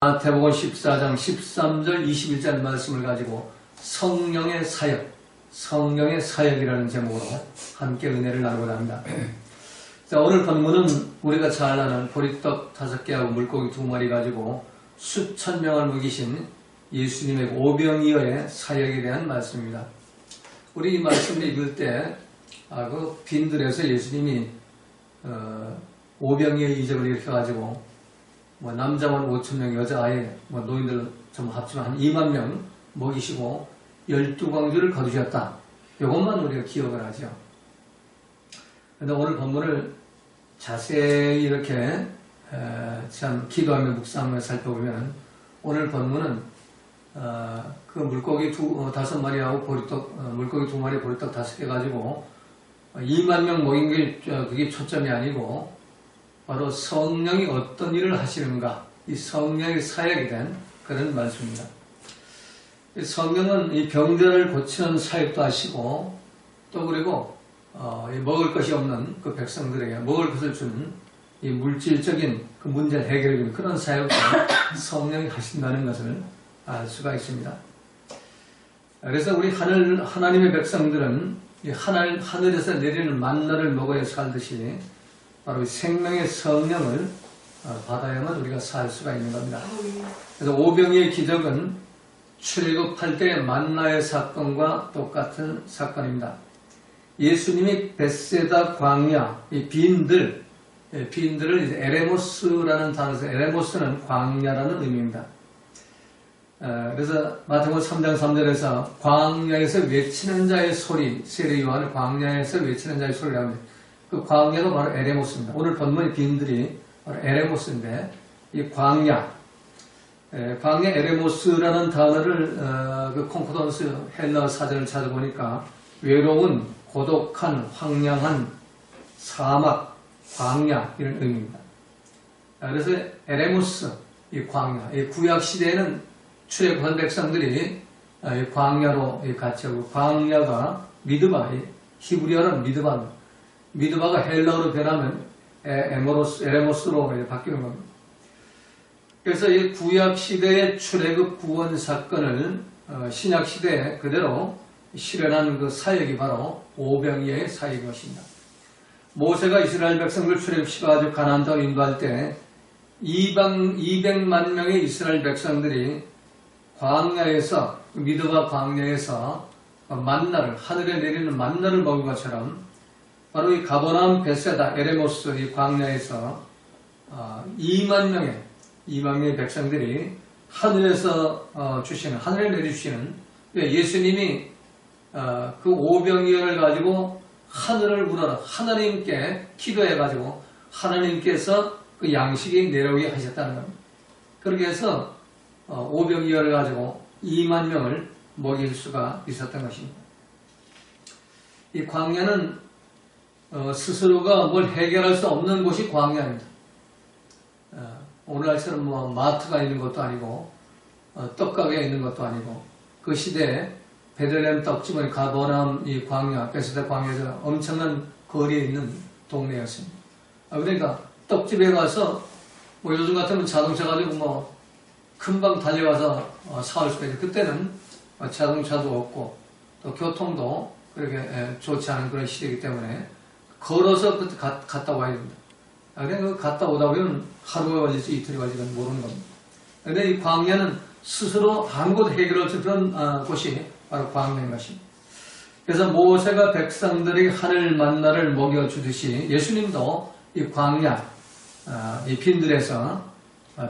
마태복음 14장 13절 21절 말씀을 가지고 성령의 사역이라는 제목으로 함께 은혜를 나누고자 합니다. 자, 오늘 본문은 우리가 잘 아는 보리떡 5개하고 물고기 2마리 가지고 수천 명을 먹이신 예수님의 오병이어의 사역에 대한 말씀입니다. 우리 이 말씀을 읽을 때 그 빈들에서 예수님이 오병이어 이적을 일으켜가지고 남자만 5,000명, 여자아이, 노인들 좀 합치면 한 2만 명 먹이시고 12광주를 거두셨다. 이것만 우리가 기억을 하죠. 그런데 오늘 본문을 자세히 이렇게 참 기도하며 묵상하며 살펴보면 오늘 본문은 그 물고기 5마리하고 물고기 2마리 보리떡 5개 가지고 2만 명 먹인 게 그게 초점이 아니고 바로 성령이 어떤 일을 하시는가, 이 성령의 사역에 대한 그런 말씀입니다. 성령은 이 병들을 고치는 사역도 하시고 또 그리고 먹을 것이 없는 그 백성들에게 먹을 것을 주는 이 물질적인 그 문제를 해결해 주는 그런 사역도 성령이 하신다는 것을 알 수가 있습니다. 그래서 우리 하나님의 백성들은 이 하늘에서 내리는 만나를 먹어야 살듯이 바로 생명의 성령을 받아야만 우리가 살 수가 있는 겁니다. 그래서 오병이의 기적은 출애굽할 때의 만나의 사건과 똑같은 사건입니다. 예수님이 벳세다 광야, 이 빈들을 이제 에레모스라는 단어에서, 에레모스는 광야라는 의미입니다. 그래서 마태복음 3장 3절에서 광야에서 외치는 자의 소리, 세례 요한은 광야에서 외치는 자의 소리라고 합니다. 그 광야가 바로 에레모스입니다. 오늘 본문의 빈들이 바로 에레모스인데, 이 광야 에레모스라는 단어를 그 콩코던스 헬라 사전을 찾아보니까 외로운, 고독한, 황량한, 사막, 광야 이런 의미입니다. 그래서 에레모스, 이 광야, 이 구약 시대에는 출애굽한 백성들이 광야로 같이 하고, 광야가 미드바, 히브리어는 미드바가 헬라어로 변하면 에레모스로 바뀌는 겁니다. 그래서 이 구약 시대의 출애굽 구원 사건을 신약 시대에 그대로 실현한 그 사역이 바로 오병이어의 사역인 것입니다. 모세가 이스라엘 백성들 출애굽시켜가지고 가나안 땅을 인도할 때 200만 명의 이스라엘 백성들이 광야에서, 미드바 광야에서 하늘에 내리는 만나를 먹은 것처럼 바로 이 가버나움, 벳세다, 에레모스 이 광야에서 2만 명의 백성들이 하늘에서 하늘에 내리시는, 예수님이 그 오병이어를 가지고 하늘을 우러러 하나님께 기도해가지고 하나님께서 그 양식이 내려오게 하셨다는 겁니다. 그렇게 해서 오병이어를 가지고 2만 명을 먹일 수가 있었던 것입니다. 이 광야는 스스로가 뭘 해결할 수 없는 곳이 광야입니다. 오늘날처럼 마트가 있는 것도 아니고 떡가게가 있는 것도 아니고, 그 시대에 베들레헴 떡집은 가버나움 이 광야, 베스다 광야에서 엄청난 거리에 있는 동네였습니다. 그러니까 떡집에 가서 요즘 같으면 자동차 가지고 금방 달려가서 사올 수가 있는데, 그때는 자동차도 없고 또 교통도 그렇게 좋지 않은 그런 시대이기 때문에 걸어서 갔다 와야 됩니다. 그러니까 갔다 오다 보면 하루가 걸릴지 이틀이 걸릴지 모르는 겁니다. 그런데 이 광야는 스스로 아무것도 해결할 수 없는 그런 곳이 바로 광야인 것입니다. 그래서 모세가 백성들에게 하늘 만나를 먹여주듯이 예수님도 이 광야, 이 빈들에서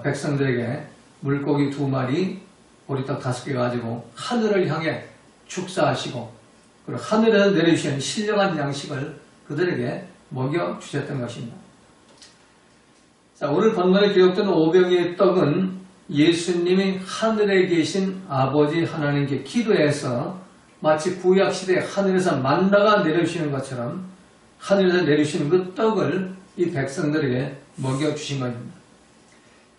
백성들에게 물고기 2마리, 보리떡 5개 가지고 하늘을 향해 축사하시고, 그리고 하늘에서 내려주시는 신령한 양식을 그들에게 먹여주셨던 것입니다. 자, 오늘 본문에 기록된 오병이의 떡은 예수님이 하늘에 계신 아버지 하나님께 기도해서 마치 구약시대에 하늘에서 만나가 내려주시는 것처럼 하늘에서 내려주시는 그 떡을 이 백성들에게 먹여주신 것입니다.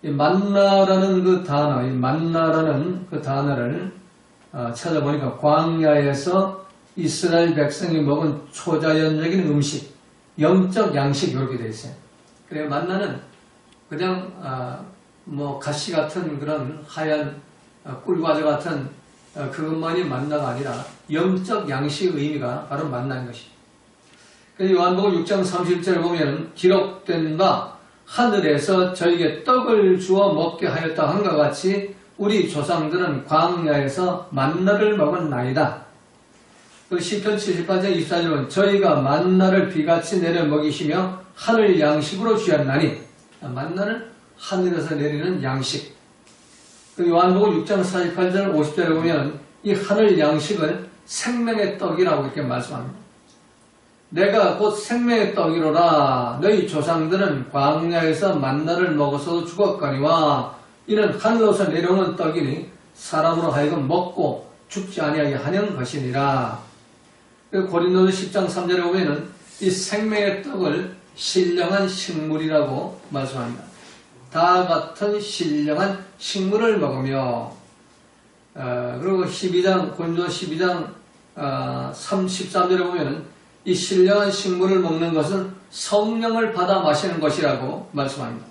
이 만나라는 그 단어, 이 만나라는 그 단어를 찾아보니까 광야에서 이스라엘 백성이 먹은 초자연적인 음식, 영적 양식 이렇게 되어 있어요. 그래서 만나는 그냥 뭐 가시 같은 그런 하얀 꿀과자 같은 그것만이 만나가 아니라 영적 양식의 의미가 바로 만나는 것입니다. 그래서 요한복음 6장 30절에 보면 기록된 바 하늘에서 저에게 떡을 주어 먹게 하였다 한것 같이 우리 조상들은 광야에서 만나를 먹었나이다. 그 시편 78장 24절은 저희가 만나를 비같이 내려 먹이시며 하늘 양식으로 주었나니, 만나는 하늘에서 내리는 양식. 그 요한복음 6장 48절 50절에 보면 이 하늘 양식을 생명의 떡이라고 이렇게 말씀합니다. 내가 곧 생명의 떡이로라. 너희 조상들은 광야에서 만나를 먹어서 죽었거니와 이는 하늘로서 내려오는 떡이니 사람으로 하여금 먹고 죽지 아니하게 하는 것이니라. 고린도서 10장 3절에 보면은 이 생명의 떡을 신령한 식물이라고 말씀합니다. 다 같은 신령한 식물을 먹으며, 그리고 12장, 고린도서 12장 33절에 보면은 이 신령한 식물을 먹는 것은 성령을 받아 마시는 것이라고 말씀합니다.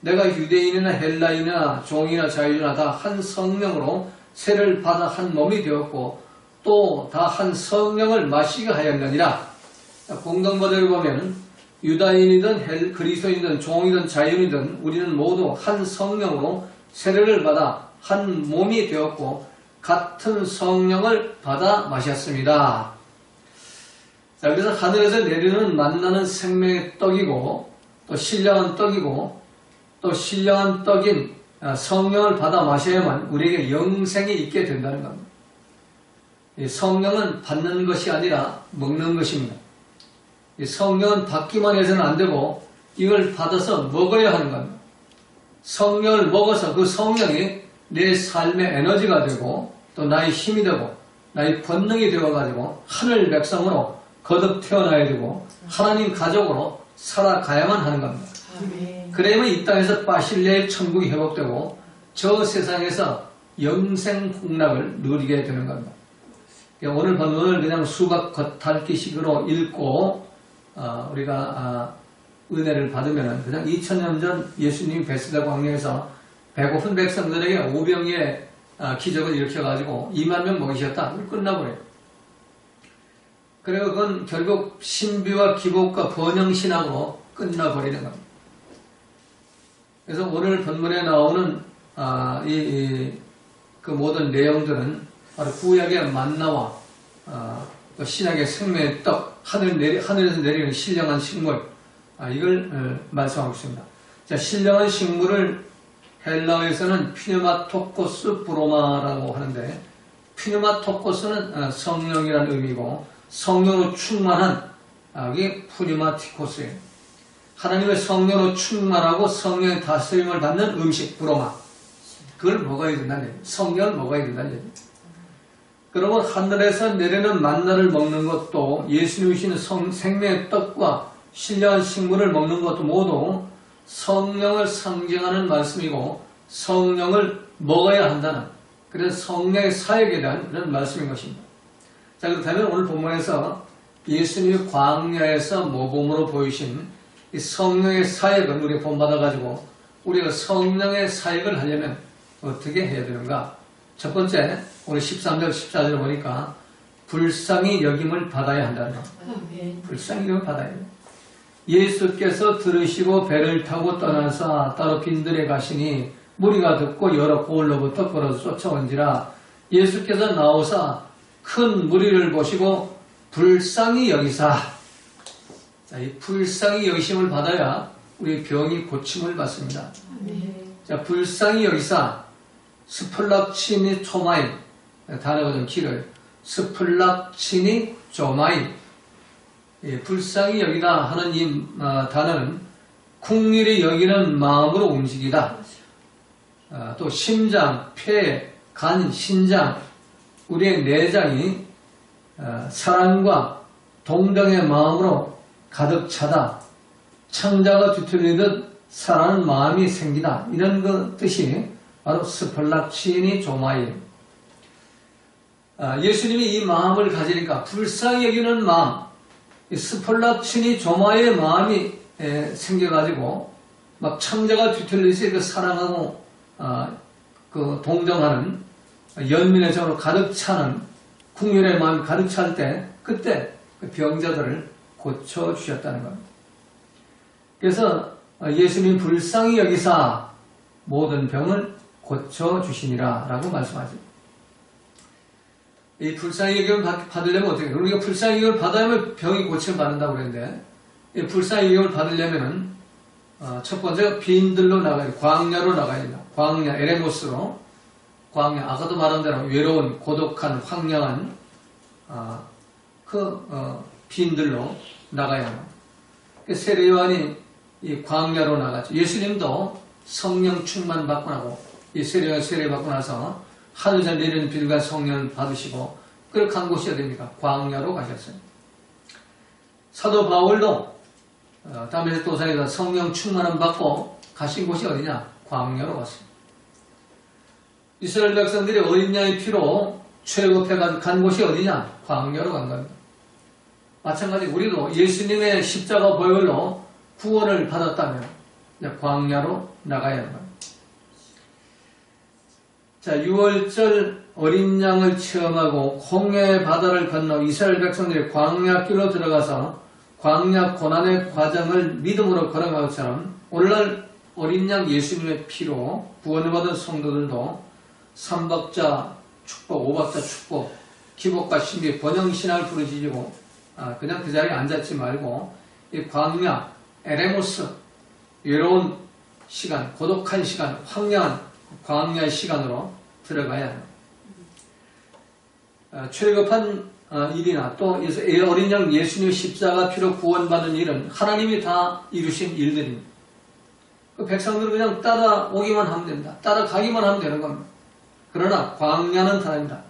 내가 유대인이나 헬라인이나 종이나 자유주나 다 한 성령으로 세를 받아 한 몸이 되었고 또 다 한 성령을 마시게 하였느니라. 공동모델을 보면 유다인이든 그리스도인이든 종이든 자유인이든 우리는 모두 한 성령으로 세례를 받아 한 몸이 되었고 같은 성령을 받아 마셨습니다. 자, 그래서 하늘에서 내리는 만나는 생명의 떡이고 또 신령한 떡이고 또 신령한 떡인 성령을 받아 마셔야만 우리에게 영생이 있게 된다는 겁니다. 이 성령은 받는 것이 아니라 먹는 것입니다. 이 성령은 받기만 해서는 안 되고 이걸 받아서 먹어야 하는 겁니다. 성령을 먹어서 그 성령이 내 삶의 에너지가 되고 또 나의 힘이 되고 나의 본능이 되어가지고 하늘 백성으로 거듭 태어나야 되고 하나님 가족으로 살아가야만 하는 겁니다. 그래야만 이 땅에서 바실레의 천국이 회복되고 저 세상에서 영생 복락을 누리게 되는 겁니다. 오늘 본문을 그냥 수박 겉핥기식으로 읽고 우리가 은혜를 받으면 그냥 2000년 전 예수님이 베스다 광야에서 배고픈 백성들에게 오병이의 기적을 일으켜가지고 2만 명 먹이셨다. 끝나버려요. 그리고 그건 결국 신비와 기복과 번영신학으로 끝나버리는 겁니다. 그래서 오늘 본문에 나오는 그 모든 내용들은 바로 구약의 만나와 또 신약의 생명의 떡, 하늘에서 내리는 신령한 식물, 이걸 말씀하고 있습니다. 자, 신령한 식물을 헬라어에서는 피뉴마토코스 브로마라고 하는데, 피뉴마토코스는 성령이라는 의미고 성령으로 충만한 이게 푸뉴마티코스예요. 하나님의 성령으로 충만하고 성령의 다스림을 받는 음식 브로마, 그걸 먹어야 된다는 얘기예요. 성령을 먹어야 된다는 얘기예요. 그러면 하늘에서 내리는 만나를 먹는 것도 예수님이 주시는 생명의 떡과 신령한 식물을 먹는 것도 모두 성령을 상징하는 말씀이고 성령을 먹어야 한다는, 그래서 성령의 사역에 대한 그런 말씀인 것입니다. 자, 그렇다면 오늘 본문에서 예수님이 광야에서 모범으로 보이신 이 성령의 사역을 우리가 본받아가지고 우리가 성령의 사역을 하려면 어떻게 해야 되는가? 첫 번째, 오늘 13절, 14절 보니까 불쌍히 여김을 받아야 한다는 거예요. 불쌍히 여김을 받아야 돼요. 예수께서 들으시고 배를 타고 떠나서 따로 빈들에 가시니 무리가 듣고 여러 고을로부터 걸어서 쫓아온지라. 예수께서 나오사 큰 무리를 보시고 불쌍히 여기사. 자, 이 불쌍히 여기심을 받아야 우리 병이 고침을 받습니다. 자, 불쌍히 여기사. 스플락치니 초마이. 단어가 좀 길어요. 스플락치니 조마이. 예, 불쌍히 여기다 하는 이 단어는 국률이 여기는 마음으로 움직이다. 또 심장, 폐, 간, 신장, 우리의 내장이 사랑과 동정의 마음으로 가득 차다. 창자가 뒤틀리듯 사랑하는 마음이 생기다. 이런 그 뜻이 바로 스플락치니 조마이. 예수님이 이 마음을 가지니까 불쌍히 여기는 마음, 스플락치니 조마의 마음이 생겨가지고 막 창자가 뒤틀리듯이 그 사랑하고 그 동정하는 연민의 정으로 가득 차는 국민의 마음이 가득 찰 때 그때 그 병자들을 고쳐주셨다는 겁니다. 그래서 예수님 불쌍히 여기사 모든 병을 고쳐주시니라 라고 말씀하죠. 이 불쌍히 여김을 받으려면 어떻게 해요? 우리가 불쌍히 여김을 받아야만 병이 고침을 받는다고 그랬는데 이 불쌍히 여김을 받으려면은 첫 번째가 빈들로 나가야 돼요. 광야로 나가야 됩니다. 광야, 에레모스로 광야, 아까도 말한 대로 외로운, 고독한, 황량한 빈들로 나가야 합니다. 세례 요한이 이 광야로 나갔죠. 예수님도 성령 충만 받고 나고 이 세례 받고 나서 하늘에서 내리는 빛과 성령을 받으시고 그걸 간 곳이 어디입니까? 광야로 가셨어요. 사도 바울도 다메섹 도상에서 성령 충만을 받고 가신 곳이 어디냐? 광야로 갔어요. 이스라엘 백성들이 어린 양의 피로 최고패가 간 곳이 어디냐? 광야로 간 겁니다. 마찬가지 우리도 예수님의 십자가 보혈로 구원을 받았다면 광야로 나가야 합니다. 자, 6월절 어린 양을 체험하고 홍해 바다를 건너 이스라엘 백성들이 광야길로 들어가서 광야 고난의 과정을 믿음으로 걸어간 것처럼 오늘날 어린 양 예수님의 피로 구원을 받은 성도들도 삼박자 축복, 오박자 축복, 기복과 신비, 번영신앙을 부르짖고 그냥 그 자리에 앉았지 말고 이 광야, 에레모스, 외로운 시간, 고독한 시간, 황량한 광야의 시간으로 들어가야 합니다. 최급한 일이나 또 어린 양 예수님의 십자가 피로 구원받는 일은 하나님이 다 이루신 일들입니다. 그 백성들은 그냥 따라오기만 하면 됩니다. 따라가기만 하면 되는 겁니다. 그러나 광야는 다릅니다.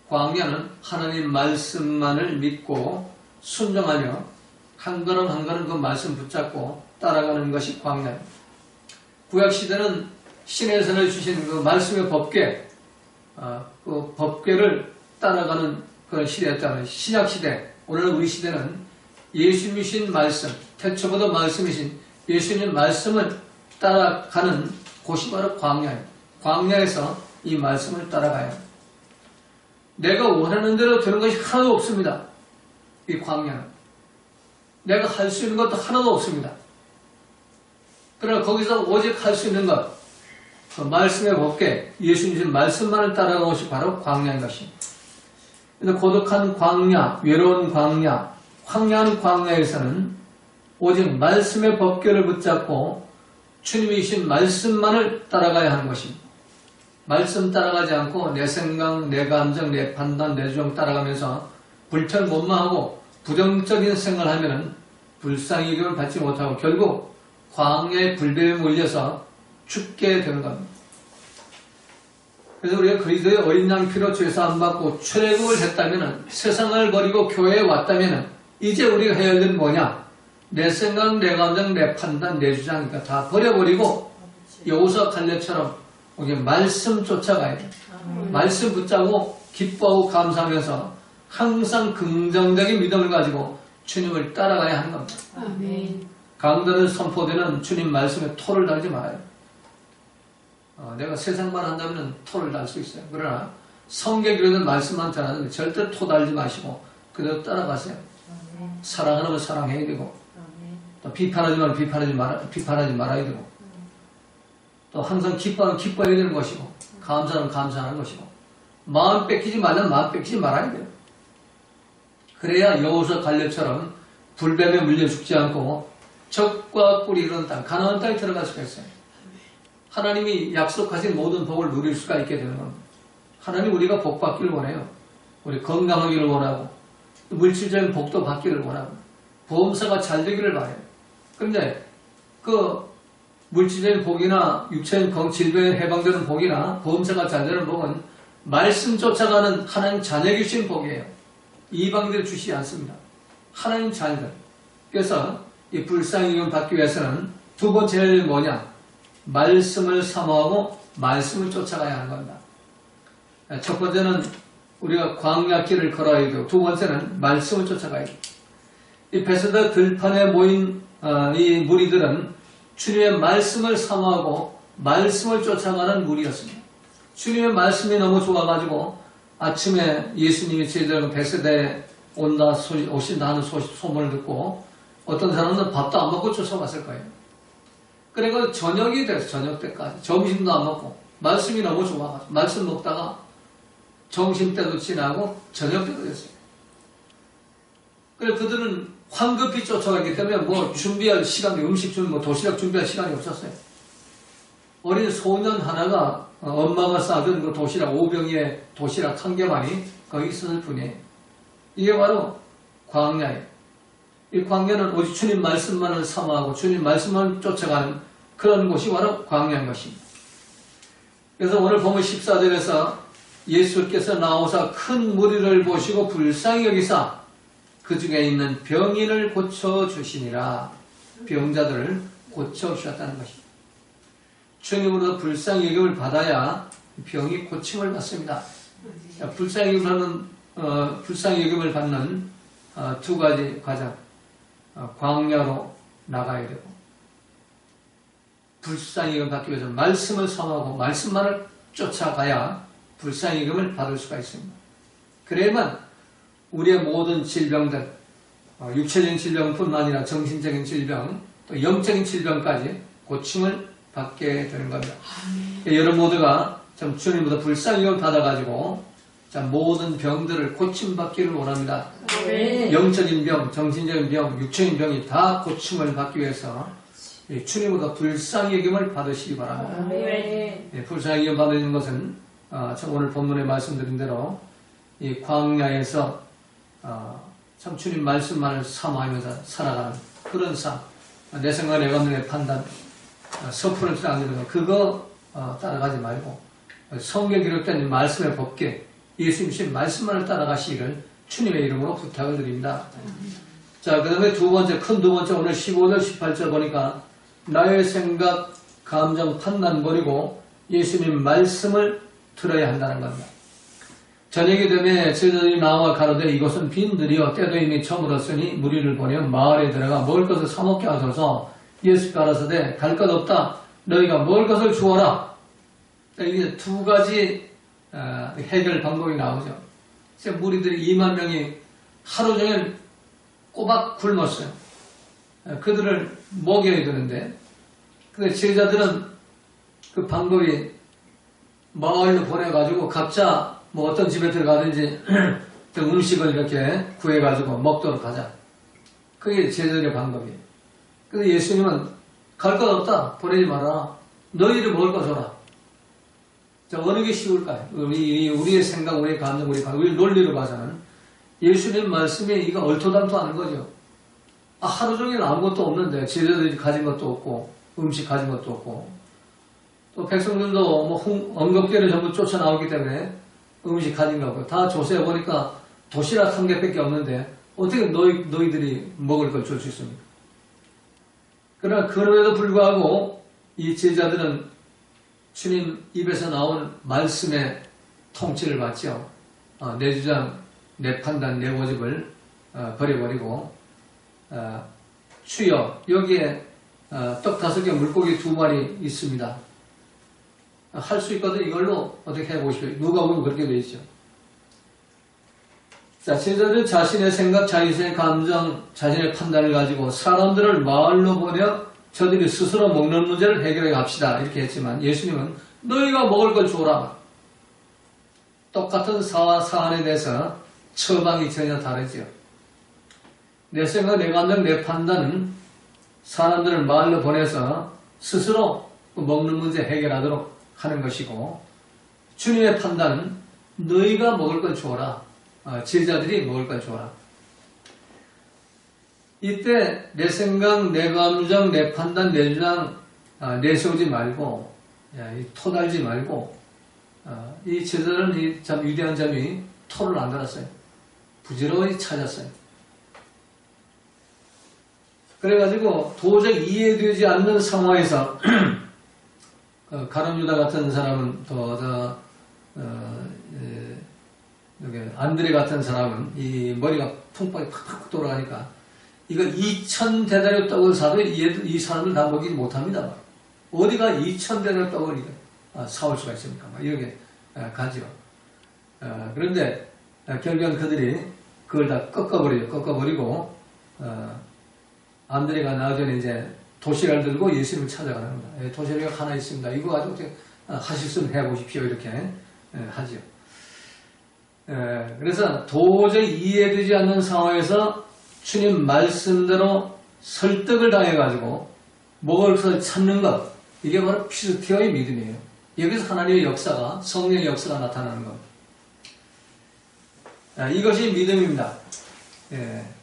광야는 하나님 말씀만을 믿고 순종하며 한 걸음 한 걸음 그 말씀 붙잡고 따라가는 것이 광야입니다. 구약시대는 신에서 주신 그 말씀의 법궤, 그 법궤를 따라가는 그런 시대였다면 신약시대, 오늘 우리 시대는 예수님이신 말씀, 태초부터 말씀이신 예수님 말씀을 따라가는 곳이 바로 광야입니다. 광야에서 이 말씀을 따라가야 합니다. 내가 원하는 대로 되는 것이 하나도 없습니다. 이 광야는. 내가 할 수 있는 것도 하나도 없습니다. 그러나 거기서 오직 할 수 있는 것, 그 말씀의 법궤, 예수님 말씀만을 따라가는 것이 바로 광야인 것입니다. 근데 고독한 광야, 외로운 광야, 황량한 광야에서는 오직 말씀의 법궤를 붙잡고 주님이신 말씀만을 따라가야 하는 것입니다. 말씀 따라가지 않고 내 생각, 내 감정, 내 판단, 내 주장 따라가면서 불평mon마하고 부정적인 생각을 하면 불쌍히 여김을 받지 못하고 결국 광야의 불뱀에 몰려서 죽게 되는 겁니다. 그래서 우리가 그리스도의 어린 양 피로 죄사함 받고 출애굽을 했다면 세상을 버리고 교회에 왔다면 이제 우리가 해야 할 일은 뭐냐? 내 생각, 내 감정, 내 판단, 내 주장이니까 다 버려버리고 여호수아 갈렙처럼 우리 말씀 쫓아가야 돼. 말씀 붙잡고 기뻐하고 감사하면서 항상 긍정적인 믿음을 가지고 주님을 따라가야 하는 겁니다. 아멘. 강단을 선포되는 주님 말씀에 토를 달지 말아요. 내가 세상만 한다면 토를 달 수 있어요. 그러나 성경이라는 말씀만 전하는데 절대 토 달지 마시고 그대로 따라가세요. 아멘. 사랑하는 걸 사랑해야 되고 아멘. 또 비판하지 말고 비판하지 말아야 되고 또 항상 기뻐하면 기뻐해야 되는 것이고 감사하면 감사하는 것이고 마음 뺏기지 말면 마음 뺏기지 말아야 돼요. 그래야 여호수아 갈렙처럼 불뱀에 물려 죽지 않고 적과 꿀이 이르는 땅, 가나안 땅에 들어갈 수가 있어요. 하나님이 약속하신 모든 복을 누릴 수가 있게 되는 겁니다. 하나님 우리가 복 받기를 원해요. 우리 건강하기를 원하고 물질적인 복도 받기를 원하고 보험사가 잘 되기를 바래요. 그런데 그 물질적인 복이나 육체적인 질병에 해방되는 복이나 보험사가 잘 되는 복은 말씀 쫓아가는 하나님 자녀에게 주신 복이에요. 이방인들 주시지 않습니다. 하나님 자녀들. 그래서 이 불쌍히 여김을 받기 위해서는 두 번째 할 일은 뭐냐? 말씀을 사모하고 말씀을 쫓아가야 하는 겁니다. 첫 번째는 우리가 광야길을 걸어야 되고 두 번째는 말씀을 쫓아가야 돼요. 이 베세다 들판에 모인 이 무리들은 주님의 말씀을 사모하고 말씀을 쫓아가는 무리였습니다. 주님의 말씀이 너무 좋아가지고 아침에 예수님이 제자들과 베세다에 오신다는 소문을 듣고 어떤 사람은 밥도 안 먹고 쫓아갔을 거예요. 그리고 저녁이 돼서 저녁 때까지 점심도 안 먹고 말씀이 너무 좋아가지고 말씀 먹다가 점심때도 지나고 저녁 때도 됐어요. 그래서 그들은 황급히 쫓아갔기 때문에 뭐 준비할 시간이 음식 준비, 도시락 준비할 시간이 없었어요. 어린 소년 하나가 엄마가 싸준 그 도시락 5병의 도시락 한 개만이 거기 있었을 뿐이에요. 이게 바로 광야예요. 이 광야는 오직 주님 말씀만을 사모하고 주님 말씀만 쫓아가는 그런 곳이 바로 광야인 것입니다. 그래서 오늘 보면 14절에서 예수께서 나오사 큰 무리를 보시고 불쌍히 여기사 그 중에 있는 병인을 고쳐주시니라. 병자들을 고쳐주셨다는 것입니다. 주님으로부터 불쌍히 여김을 받아야 병이 고침을 받습니다. 불쌍히 여김을 받는 두 가지 과정. 광야로 나가야 되고 불쌍히 여김을 받기 위해서 말씀을 사모하고 말씀만을 쫓아가야 불쌍히 여김을 받을 수가 있습니다. 그래야만 우리의 모든 질병들, 육체적인 질병뿐만 아니라 정신적인 질병, 또 영적인 질병까지 고침을 받게 되는 겁니다. 여러분 모두가 좀 주님보다 불쌍히 여김을 받아가지고 모든 병들을 고침받기를 원합니다. 영적인 병, 정신적인 병, 육체적인 병이 다 고침을 받기 위해서 주님보다 불쌍히 여김을 받으시기 바랍니다. 불쌍히 여김을 받는 것은 오늘 본문에 말씀드린 대로 이 광야에서 참 주님 말씀만을 사모하면서 살아가는 그런 삶, 내 생각, 내 감정, 내 판단, 서푼을 따르는 그거 따라가지 말고 성경 기록된 말씀의 법계, 예수님 말씀만을 따라가시기를 주님의 이름으로 부탁을 드립니다. 자, 그 다음에 두 번째 오늘 15절, 18절 보니까 나의 생각, 감정, 판단 버리고 예수님 말씀을 들어야 한다는 겁니다. 저녁이 되매 제자들이 나와 가로되 이곳은 빈들이여 때도 이미 저물었으니 무리를 보내 마을에 들어가 먹을 것을 사먹게 하소서. 예수께서 가라사대 갈 것 없다. 너희가 먹을 것을 주어라. 이게 두 가지 해결 방법이 나오죠. 무리들이 2만 명이 하루 종일 꼬박 굶었어요. 그들을 먹여야 되는데 근데 제자들은 그 방법이 마을로 보내가지고 각자 뭐 어떤 집에 들어가든지 음식을 이렇게 구해가지고 먹도록 하자. 그게 제자들의 방법이에요. 근데 예수님은 갈 것 없다. 보내지 마라. 너희를 먹을 거 줘라. 자, 어느 게 쉬울까요? 우리의 생각, 우리의 감정, 우리 논리로 봐서는 예수님 말씀에 이거 얼토당토 하는 거죠. 하루 종일 아무것도 없는데 제자들이 가진 것도 없고 음식 가진 것도 없고 또 백성들도 뭐 엉겁결에 전부 쫓아나오기 때문에 음식 가진 거 없고 다 조사해 보니까 도시락 한 개밖에 없는데 어떻게 너희들이 먹을 걸 줄 수 있습니까? 그러나 그럼에도 불구하고 이 제자들은 주님 입에서 나온 말씀의 통치를 받죠. 내 주장, 내 판단, 내 고집을 버려버리고 주여 여기에 떡 5개 물고기 2마리 있습니다. 할 수 있거든 이걸로 어떻게 해보십시오. 누가 보면 그렇게 되어 있죠. 자, 제자들 자신의 생각, 자신의 감정, 자신의 판단을 가지고 사람들을 마을로 보내 저들이 스스로 먹는 문제를 해결해 갑시다. 이렇게 했지만 예수님은 너희가 먹을 걸 줘라. 똑같은 사안에 대해서 처방이 전혀 다르죠. 내 생각, 내 감정, 내 판단은 사람들을 마을로 보내서 스스로 먹는 문제 해결하도록 하는 것이고 주님의 판단은 너희가 먹을 걸 줘라. 제자들이 먹을 걸 줘라. 이때 내 생각, 내 감정, 내 판단, 내 주장 내세우지 말고 토달지 말고 이 제자들은 참 위대한 점이 토를 안 달았어요. 부지런히 찾았어요. 그래가지고 도저히 이해되지 않는 상황에서 가룟유다 같은 사람은 안드레 같은 사람은 이 머리가 풍박이 팍팍 돌아가니까 이거 2,000데나리오 떡을 사도 이 사람을 다 먹이지 못합니다. 어디가 2,000데나리오 떡을 사올 수가 있습니까? 이렇게 가죠. 그런데 결국은 그들이 그걸 다 꺾어버리고 안드레가 나중에 이제 도시락을 들고 예수님을 찾아가는 겁니다. 도시락이 하나 있습니다. 이거 가지고 어떻게 하실 수 있으면 해보십시오. 이렇게 하죠. 그래서 도저히 이해되지 않는 상황에서 주님 말씀대로 설득을 당해가지고 먹을 것을 찾는 것, 이게 바로 피스티어의 믿음이에요. 여기서 하나님의 역사가, 성령의 역사가 나타나는 겁니다. 이것이 믿음입니다.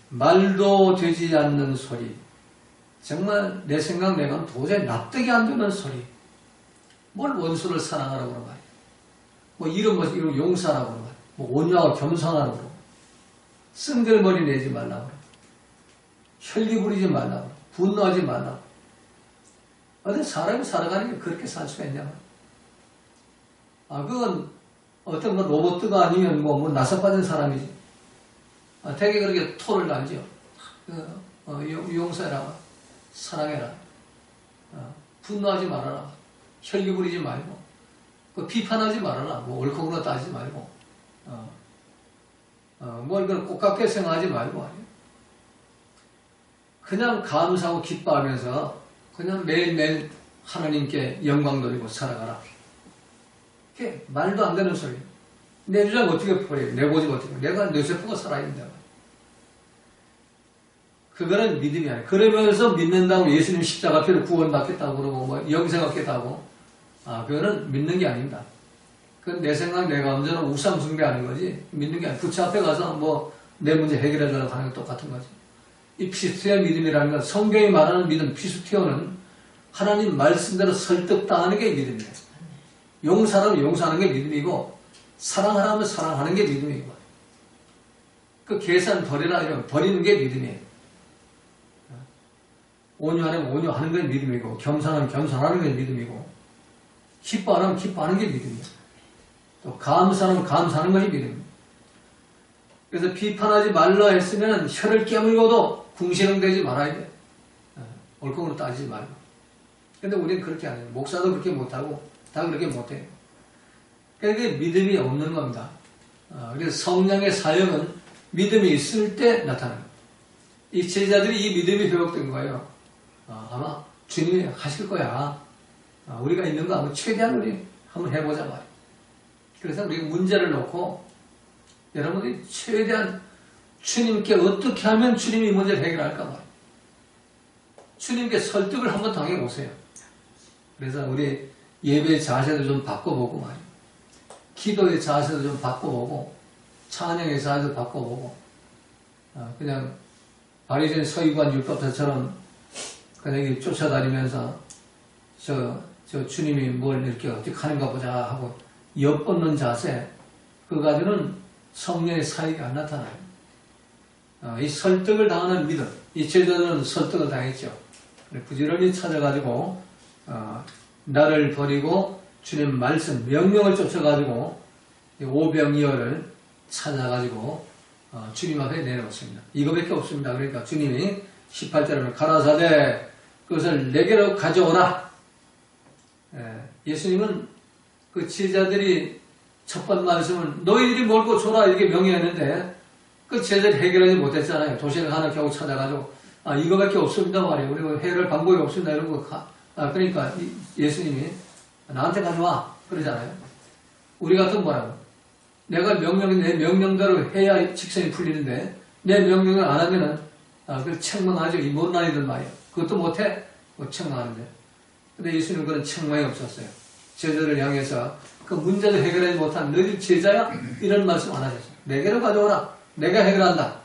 말도 되지 않는 소리, 정말 내 생각 내건 도저히 납득이 안 되는 소리. 뭘 원수를 사랑하라고 그런 말이에요. 뭐 이런 용서하라고 그런 말이에요. 뭐 온유하고 겸손하라고 그러고, 쓴글머리 내지 말라고 그러고, 혈기 부리지 말라고 그러고, 분노하지 말라고. 근데 사람이 살아가는 게 그렇게 살 수가 있냐. 그건 어떤 로봇가 아니면 뭐 나사빠진 사람이지. 되게 그렇게 토를 날죠. 용서해라. 사랑해라. 분노하지 말아라. 혈기 부리지 말고. 비판하지 말아라. 뭐 옳고 그르다 따지지 말고. 뭘 꽃같게 생각하지 말고. 그냥 감사하고 기뻐하면서 그냥 매일매일 하나님께 영광 돌리고 살아가라. 그게 말도 안 되는 소리. 내 주장 어떻게 버려요? 내 고집 어떻게 버려요? 내가 내 세포가 살아있는데. 그거는 믿음이 아니에요. 그러면서 믿는다고 예수님 십자가 피로 구원받겠다고 그러고 뭐 영생 얻겠다고. 그거는 믿는 게 아닙니다. 그건 내 생각, 내 감정은 우상 숭배하는 거지. 믿는 게 아니에요. 부처 앞에 가서 뭐 내 문제 해결해 주려고 하는 게 똑같은 거지. 이 피스티어 믿음이라는 건 성경이 말하는 믿음, 피스티어는 하나님 말씀대로 설득당하는 게 믿음이에요. 용서하면 용서하는 게 믿음이고, 사랑하라면 사랑하는 게 믿음이고, 그 계산 버리라 이러면 버리는 게 믿음이에요. 온유하면 온유하는 게 믿음이고, 겸손하면 겸손하는 게 믿음이고, 기뻐하면 기뻐하는 게 믿음이에요. 또 감사하면 감사하는 것이 믿음이에요. 그래서 비판하지 말라 했으면 혀를 깨물고도 궁시렁대지 말아야 돼. 옳고 따지지 말고. 근데 우리는 그렇게 안 해요. 목사도 그렇게 못하고 다 그렇게 못해요. 그러니까 믿음이 없는 겁니다. 그래서 성령의 사역은 믿음이 있을 때 나타나요. 이 제자들이 이 믿음이 회복된 거예요. 아마 주님이 하실 거야. 우리가 있는 거 한번 최대한 우리 한번 해보자 말이에요. 그래서 우리가 문제를 놓고 여러분들이 최대한 주님께 어떻게 하면 주님이 이 문제를 해결할까 말이에요. 주님께 설득을 한번 당해보세요. 그래서 우리 예배의 자세도 좀 바꿔보고 말이에요. 기도의 자세도 좀 바꿔보고 찬양의 자세도 바꿔보고 그냥 바리새인 서기관 율법사처럼 그냥 쫓아다니면서 저 주님이 뭘 이렇게 어떻게 하는가 보자 하고 엿벗는 자세, 그거 가지고는 성령의 사역이 안 나타나요. 이 설득을 당하는 믿음, 이 제자들은 설득을 당했죠. 부지런히 찾아가지고 나를 버리고 주님 말씀, 명령을 쫓아가지고 오병이어를 찾아가지고 주님 앞에 내놓습니다. 이거밖에 없습니다. 그러니까 주님이 18절에 가라사대 그것을 내게로 가져오라. 예수님은 그 제자들이 첫 번 말씀은 너희들이 몰고 줘라 이렇게 명령했는데 그 제자들이 해결하지 못했잖아요. 도시락 하나 겨우 찾아가지고 이거밖에 없습니다 말이에요. 그리고 해결할 방법이 없습니다 이런 거 그러니까 예수님이 나한테 가져와 그러잖아요. 우리 같은 뭐라고? 내가 내 명령대로 해야 직성이 풀리는데 내 명령을 안 하면은 그걸 책망하죠. 이 못난이들 말이에요. 그것도 못해? 책망하는데. 근데 예수님은 그런 책망이 없었어요. 제자를 향해서 그 문제를 해결하지 못한 너희 제자야? 이런 말씀 안 하셨어요. 내게로 가져오라. 내가 해결한다.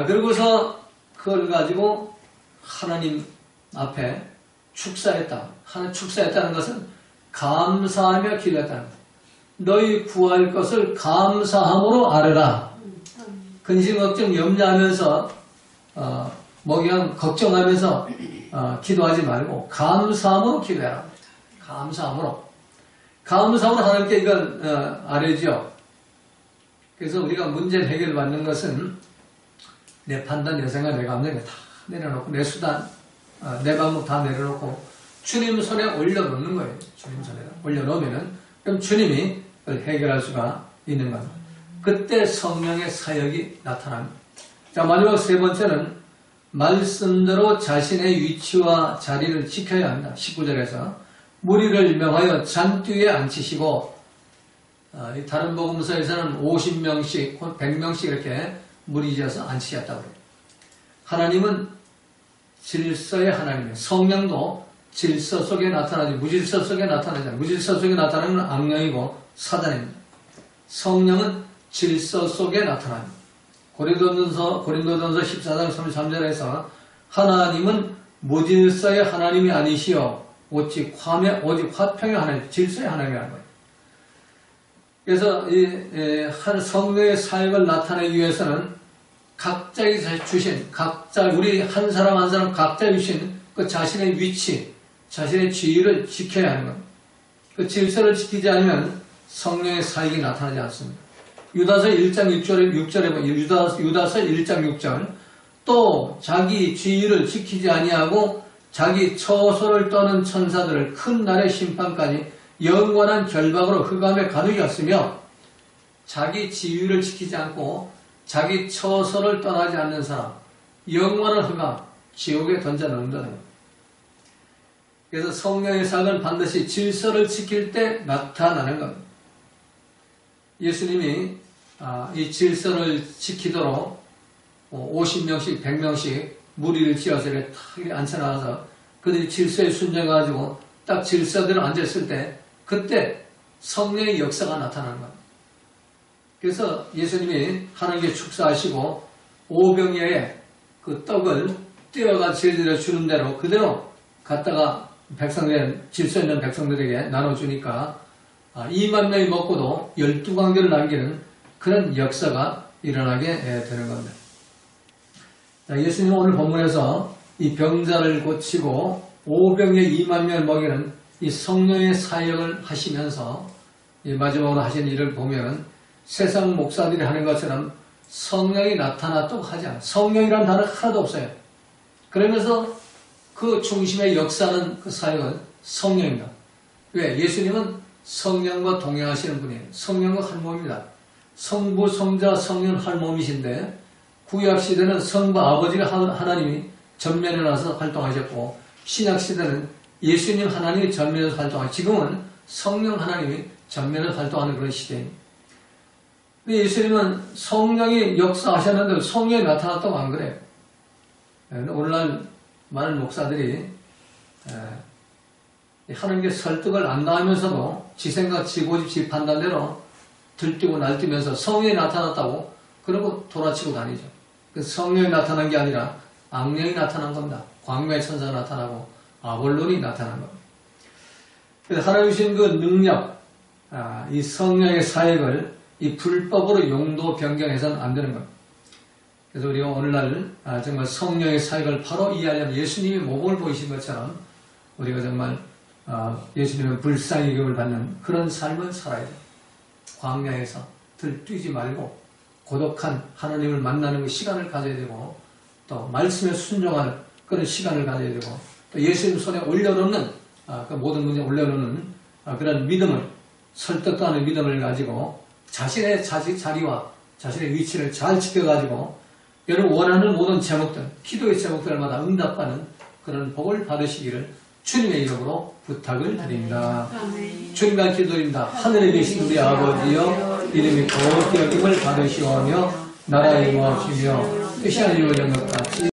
그러고서 그걸 가지고 하나님 앞에 축사했다. 축사했다는 것은 감사하며 기도했다는 것. 너희 구할 것을 감사함으로 아뢰라. 근심 걱정 염려하면서 그냥 걱정하면서 기도하지 말고 감사함으로 기도해라. 감사함으로 하나님께 이걸 아뢰죠. 그래서 우리가 문제 해결 받는 것은 내 판단, 내 생각, 내 감정 다 내려놓고 내 수단, 내 방법 다 내려놓고 주님 손에 올려놓는 거예요. 주님 손에 올려놓으면은 그럼 주님이 그걸 해결할 수가 있는 겁니다. 그때 성령의 사역이 나타납니다. 자, 마지막 세 번째는 말씀대로 자신의 위치와 자리를 지켜야 합니다. 19절에서 무리를 명하여 잔뒤에 앉히시고, 다른 복음서에서는 50명씩, 100명씩 이렇게 무리 지어서 앉히셨다고 해요. 하나님은 질서의 하나님이에요. 성령도 질서 속에 나타나지, 무질서 속에 나타나지 않아요. 무질서 속에 나타나는 건 악령이고 사단입니다. 성령은 질서 속에 나타납니다. 고린도전서 14장 33절에서 하나님은 무질서의 하나님이 아니시여 오직 화평의 하나님, 질서의 하나님이라는 거예요. 그래서 한 성령의 사역을 나타내기 위해서는 각자에게 주신, 우리 한 사람 한 사람 각자 주신 그 자신의 위치, 자신의 지위를 지켜야 하는 겁니다. 그 질서를 지키지 않으면 성령의 사역이 나타나지 않습니다. 유다서 1장 6절에 보면 유다서 1장 6절 또 자기 지위를 지키지 아니하고 자기 처소를 떠는 천사들을 큰 날의 심판까지 영원한 결박으로 흑암에 가두셨으며 자기 지위를 지키지 않고 자기 처소를 떠나지 않는 사람 영원한 흑암, 지옥에 던져넣는다는 겁니다. 그래서 성령의 사역은 반드시 질서를 지킬 때 나타나는 겁니다. 예수님이 이 질서를 지키도록 50명씩 100명씩 무리를 지어서 이렇게 앉혀놔서 그들이 질서에 순종해가지고 딱 질서대로 앉았을 때 그때 성령의 역사가 나타나는 겁니다. 그래서 예수님이 하나님께 축사하시고 오병이어의 그 떡을 떼어가 제자들에 주는 대로 그대로 갖다가 질서 있는 백성들에게 나눠주니까 2만 명이 먹고도 12광대를 남기는 그런 역사가 일어나게 되는 겁니다. 자, 예수님은 오늘 본문에서 이 병자를 고치고 오병에 2만 명을 먹이는 이 성령의 사역을 하시면서 이 마지막으로 하신 일을 보면 세상 목사들이 하는 것처럼 성령이 나타났다고 하지 않아요. 성령이라는 단어 하나도 없어요. 그러면서 그 중심에 역사하는 그 사역은 성령입니다. 왜? 예수님은 성령과 동행하시는 분이에요. 성령과 한 몸입니다. 성부, 성자, 성령 한 몸이신데 구약시대는 성부 아버지가 하나님이 전면에 나서 활동하셨고 신약시대는 예수님 하나님이 전면에서 활동하시고 지금은 성령 하나님이 전면에 활동하는 그런 시대입니다. 근데 예수님은 성령이 역사하셨는데 성령이 나타났다고 안 그래요. 오늘날 많은 목사들이 하나님께 설득을 안 당하면서도 지 생각, 지 고집, 지 판단대로 들뛰고 날뛰면서 성령이 나타났다고 그러고 돌아치고 다니죠. 성령이 나타난 게 아니라 악령이 나타난 겁니다. 광야의 천사가 나타나고 아볼론이 나타난 겁니다. 그래서 하나님 주신 그 능력, 이 성령의 사역을 이 불법으로 용도 변경해서는 안 되는 겁니다. 그래서 우리가 오늘날 정말 성령의 사역을 바로 이해하려면 예수님이 모범을 보이신 것처럼 우리가 정말 예수님의 불쌍히 교육을 받는 그런 삶을 살아야 돼요. 광야에서 들뛰지 말고 고독한 하나님을 만나는 그 시간을 가져야 되고 또 말씀에 순종하는 그런 시간을 가져야 되고 또 예수님 손에 올려놓는 그 모든 문제에 올려놓는 그런 믿음을 설득도 하는 믿음을 가지고 자신의 자리와 자신의 위치를 잘 지켜가지고 여러분 원하는 모든 제목들 기도의 제목들마다 응답하는 그런 복을 받으시기를 주님의 이름으로 부탁을 드립니다. 주님과 기도드립니다. 하늘에 계신 우리 아버지여 이름이 거룩히 여김을 받으시오며 나라의 임하시며 뜻이 이루어진 것 같이